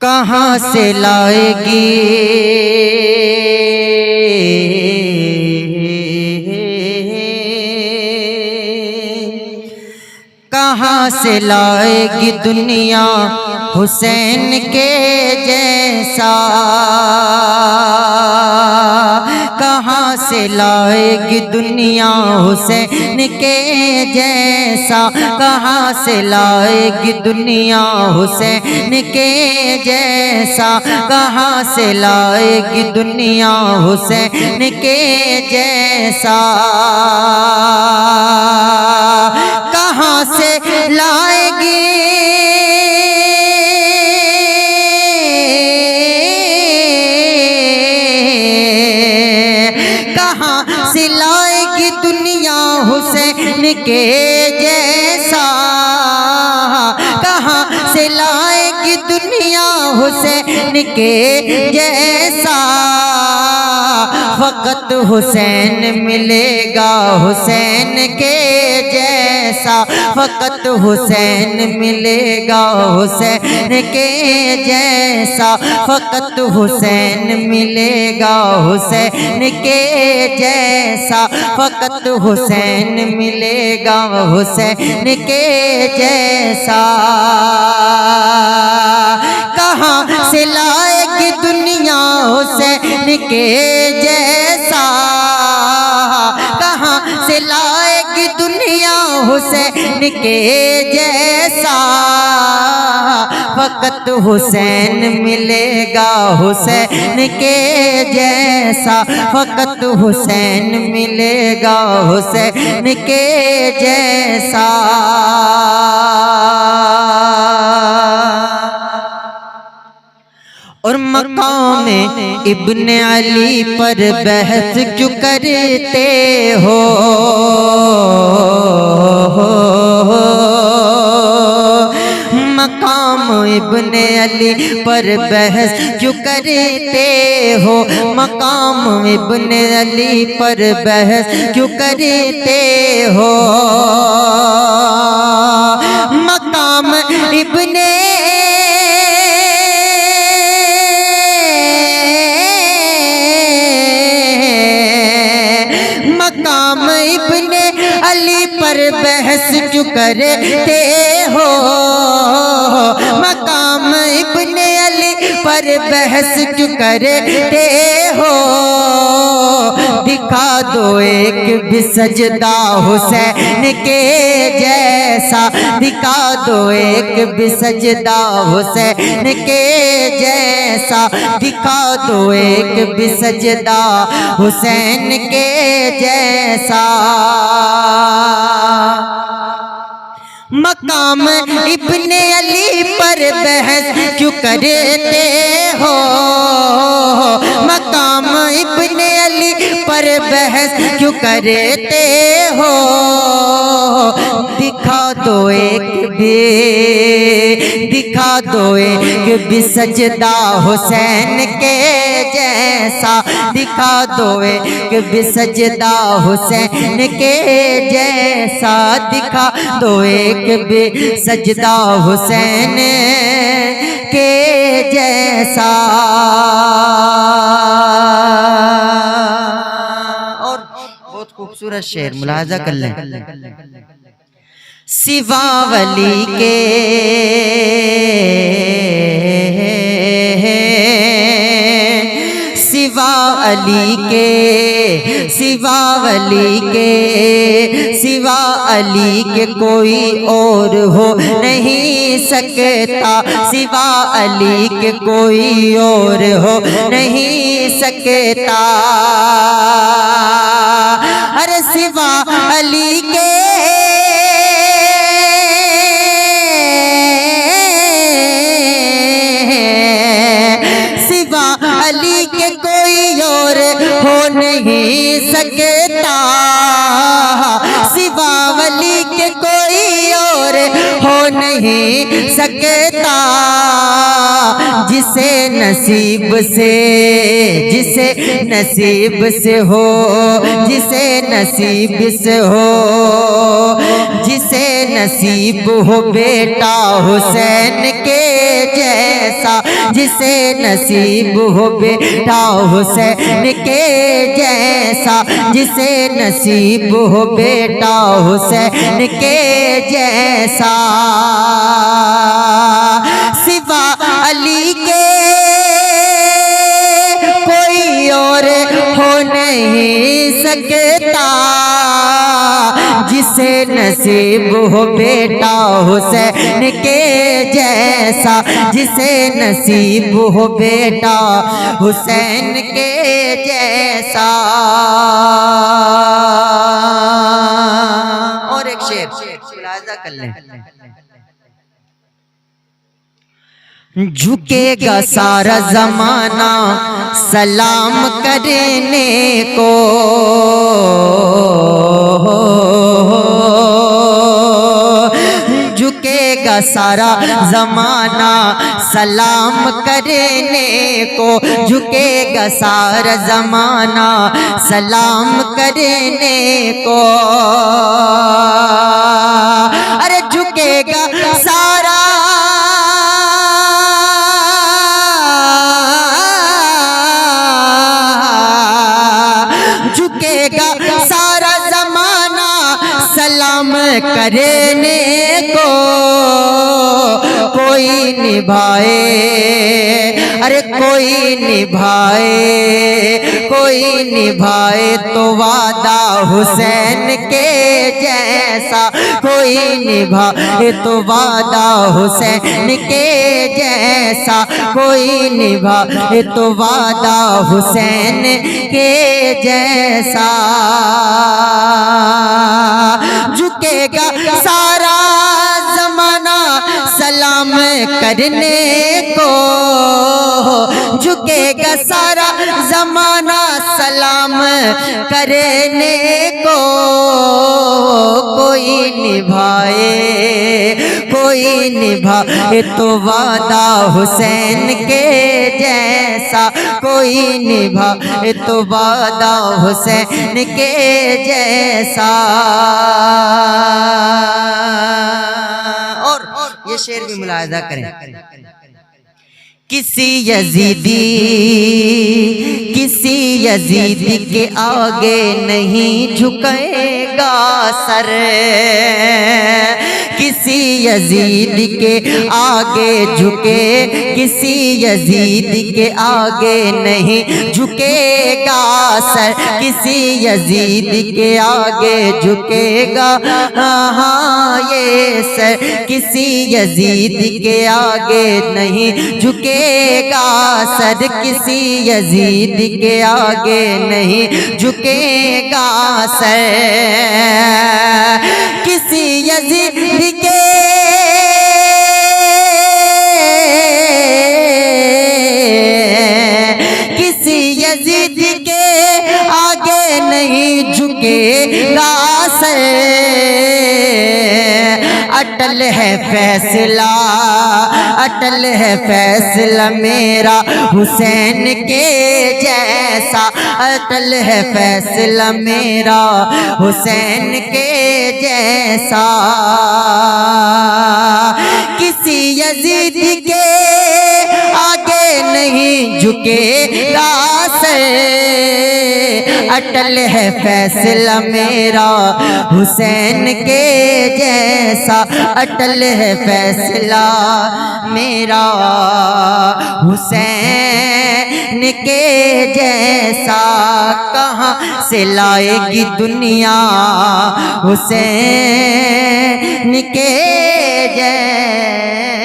کہاں سے لائے گی کہاں سے لائے گی دنیا حسین کے جیسا، کہاں سے لائے گی دنیا حسین کے جیسا، کہاں سے لائے گی دنیا حسین کے جیسا، کہاں سے لائے گی دنیا حسین کے جیسا، کہاں سے لائے گی کہاں سے لائے گی دنیا حسین کے جیسا، کہاں سے لائے گی دنیا حسین کے جیسا، فقط حسین ملے گا حسین کے جیسا، فقط حسین ملے گا حسین کے جیسا، فقط حسین ملے گا حسین کے جیسا، فقط حسین ملے گا حسین کے جیسا، کہاں سے لائے گی دنیا حسین کے جیسا، کہاں سے لائے گی دنیا حسین کے جیسا، فقط حسین ملے گا حسین کے جیسا، فقط حسین ملے گا حسین کے جیسا، اور مقام ابن علی پر بحث کیوں کرتے ہو، مقام ابن علی پر بحث کیوں کرتے ہو، مقام ابن علی پر بحث کیوں کرتے ہو، مقام ابن مقام ابن علی پر بحث کیوں کرتے ہو، مقام ابن علی پر بحث کیوں کرتے ہو، دکھا دو ایک بھی سجدہ حسین کے جیسا، دکھا دو ایک بھی سجدہ حسین کے جیسا، دکھا دو ایک بھی سجدہ حسین کے جیسا، مقام ابن علی پر بحث کیوں کرتے ہو، مقام ابن علی پر بحث کیوں کرتے ہو، دکھا دو ایک بھی سجدہ حسین کے جیسا، دکھا دو ایک بھی سجدہ حسین کے جیسا، دکھا دو ایک بھی سجدہ حسین کے جیسا، اور بہت خوبصورت شعر ملاحظہ کر لیں، سوا ولی کے سوا علی کے سوا ولی کے سوا علی کے کوئی اور ہو نہیں سکتا، سوا علی کے کوئی اور ہو نہیں سکتا، ارے سوا علی کے علی کے کوئی اور ہو نہیں سکتا، سوا ولی کے کوئی اور ہو نہیں سکتا، جسے نصیب سے ہو، جسے نصیب سے ہو، جسے نصیب ہو بیٹا حسین کے جیسا، جیسا جسے نصیب ہو بیٹا حسین کے جیسا جسے نصیب ہو بیٹا حسین کے جیسا سوا علی کے کوئی اور ہو نہیں سکتا جسے نصیب ہو بیٹا حسین کے جیسا جسے نصیب ہو بیٹا حسین کے جیسا اور ایک شعر ملاحظہ کر لیں جھکے گا سارا زمانہ سلام کرنے کو جھکے گا سارا زمانہ سلام کرنے کو جھکے گا سارا زمانہ سلام کرنے کو ارے جھکے گا سارا جھکے گا سارا زمانہ سلام کرنے کو کوئی نبھائے ارے کوئی نبھائے تو وعدہ حسین کے جیسا کوئی نبھائے تو وعدہ حسین کے جیسا کوئی نبھائے تو وعدہ حسین کے جیسا جھکے گا سارا زمانہ سلام کرنے کو جھکے گا سارا زمانہ سلام کرنے کو کوئی نبھائے تو وعدہ حسین کے جیسا کوئی نبھائے تو وعدہ حسین کے جیسا اور یہ شعر بھی ملاحظہ کریں کسی یزیدی کے آگے نہیں جھکے گا سر کسی یزید کے آگے جھکے کسی یزید کے آگے نہیں جھکے گا سر کسی یزید کے آگے جھکے گا ہاں یہ سر کسی یزید کے آگے نہیں جھکے گا سر کسی یزید کے آگے نہیں جھکے گا سر کسی یزید کے آگے نہیں جھکے گا سر اٹل ہے فیصلہ میرا حسین کے جیسا اٹل ہے فیصلہ میرا حسین کے جیسا کسی یزید کے آگے نہیں جھکے گا سر اٹل ہے فیصلہ میرا حسین کے جیسا اٹل ہے فیصلہ میرا حسین کے جیسا کہاں سے لائے گی دنیا حسین کے جیسا